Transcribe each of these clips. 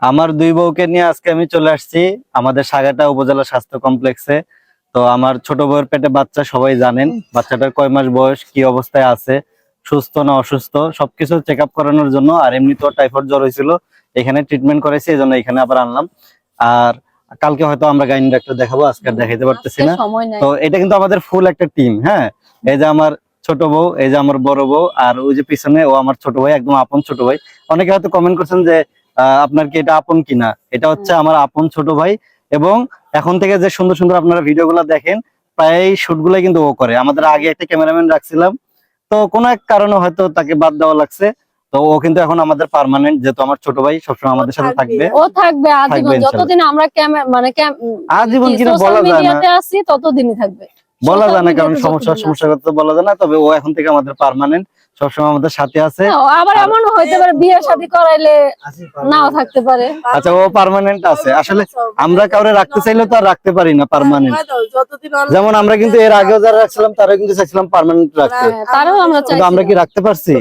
আমার দুই বউকে নিয়ে আজকে আমি চলে আসছি আমাদের সাগাটা উপজেলা স্বাস্থ্য কমপ্লেক্সে। তো আমার ছোট বউয়ের পেটে বাচ্চা, সবাই জানেন বাচ্চাটার কয় মাস বয়স, কি অবস্থায় আছে, সুস্থ না অসুস্থ, সবকিছু চেক আপ করানোর জন্য। আর এমনি তো টাইফয়েড জ্বর হয়েছিল, এখানে ট্রিটমেন্ট করেছি, এই জন্য এখানে আবার আনলাম। আর কালকে হয়তো আমরা গাইনি ডাক্তার দেখাবো, আজকে আর দেখাইতে পারতেছি না। তো এটা কিন্তু আমাদের ফুল একটা টিম। হ্যাঁ, এই যে আমার ছোট বউ, এই যে আমার বড় বউ, আর ওই যে পিছনে ও আমার ছোট ভাই, একদম আপন ছোট ভাই। অনেকে হয়তো কমেন্ট করছেন যে আপনার কি এটা আপন কিনা। এটা হচ্ছে আমার আপন ছোট ভাই। এবং এখন থেকে যে সুন্দর সুন্দর আপনারা ভিডিও গুলা দেখেন, প্রায় শুট গুলাই কিন্তু ও করে। আমাদের আগে একটা ক্যামেরাম্যান রাখছিলাম, তো কোনো এক কারণে হয়তো তাকে বাদ দেওয়া লাগছে। তো ও কিন্তু এখন আমাদের পার্মানেন্ট, যেহেতু আমার ছোট ভাই সবসময় আমাদের সাথে থাকবে। ও থাকবে আজীবন, যতদিন আমরা আজীবন কিন্তু বলা যায় না, আছি ততদিনই থাকবে, বলা যায় না, কারণ সমস্যা করতে বলা যায় না। তবে ও এখন থেকে আমাদের পার্মানেন্ট, সবসময় আমাদের সাথে আছে। আবার এমনও হইতে পারে বিয়ে শাদী করাইলে নাও থাকতে পারে। আচ্ছা, ও পার্মানেন্ট আছে। আসলে আমরা কাউরে রাখতে চাইলে তো আর রাখতে পারি না পার্মানেন্ট। যেমন আমরা কিন্তু এর আগেও যারা রাখছিলাম তারা কিন্তু চাইছিলাম পার্মানেন্ট রাখতে, তারও আমরা কি রাখতে পারছি?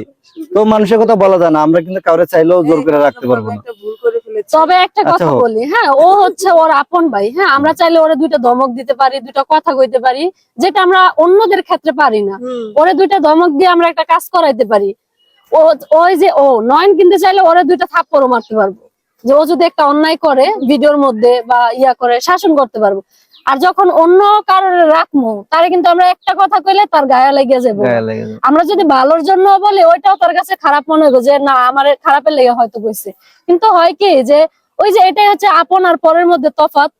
তো মানুষের কথা বলা যায় না, আমরা কিন্তু কাউরে চাইলেও জোর করে রাখতে পারবো না। তবে একটা কথা বলি, হ্যাঁ, ও হচ্ছে ওর আপন ভাই। হ্যাঁ, আমরা চাইলে ওরে দুইটা ধমক দিতে পারি, দুইটা কথা কইতে পারি, যেটা আমরা অন্যদের ক্ষেত্রে পারি না। ওরে দুইটা ধমক দিয়ে আমরা একটা কাজ করাইতে পারি। ওই যে ও নয়ন কিন্তু চাইলে ওরে দুইটা থাপ্পড়ও মারতে পারবো, যে ও যদি একটা অন্যায় করে ভিডিওর মধ্যে বা ইয়া করে শাসন করতে পারবো। আর যখন অন্য কারোর রাখবো, তারে কিন্তু আমরা একটা কথা কইলে তার গায়ে লেগে যাবো। আমরা যদি ভালোর জন্য বলি, ওইটাও তার কাছে খারাপ মনে হবে, যে না আমার খারাপের লেগে হয়তো কইছে। কিন্তু হয় কি, যে ওই যে এটাই হচ্ছে আপন আর পরের মধ্যে তফাৎ।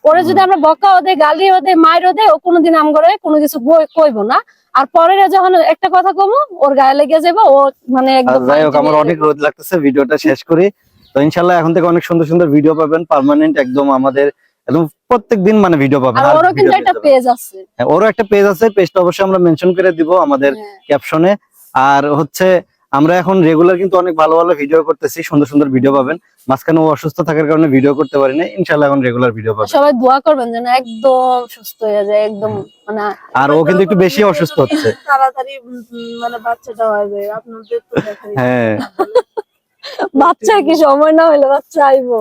ওরে যদি আমরা বকা ওদে, গালিও দে, মাইরও দে, ও কোনোদিন আম করে কোনো কিছু কইবো না। আর পরের যখন একটা কথা কমু, ওর গায়ে লেগে যাবো, ও মানে একদম। যাই হোক, আমার অনেক রোদ লাগতেছে, ভিডিওটা শেষ করি। তো ইনশাল্লাহ এখন থেকে অনেক সুন্দর সুন্দর ভিডিও পাবেন পার্মানেন্ট, একদম আমাদের একদম প্রত্যেকদিন মানে ভিডিও পাবেন। আর ওরও কিন্তু একটা পেজ আছে, ওরও একটা পেজ আছে, পেজটা অবশ্যই আমরা মেনশন করে দিব আমাদের ক্যাপশনে। আর হচ্ছে আমরা এখন রেগুলার কিন্তু অনেক ভালো ভালো ভিডিও করতেছি, সুন্দর সুন্দর ভিডিও পাবেন। মাঝখানে ও অসুস্থ থাকার কারণে ভিডিও করতে পারি না, ইনশাল্লাহ এখন রেগুলার ভিডিও পাবেন। সবাই দোয়া করবেন যেন একদম সুস্থ হয়ে যায়, একদম মানে। আর ও কিন্তু একটু বেশি অসুস্থ হচ্ছে, তাড়াতাড়ি মানে বাচ্চাটা হবে আপনাদের তো দেখাই। হ্যাঁ, বাচ্চা কি সময় না হইলে বাচ্চা আইবো।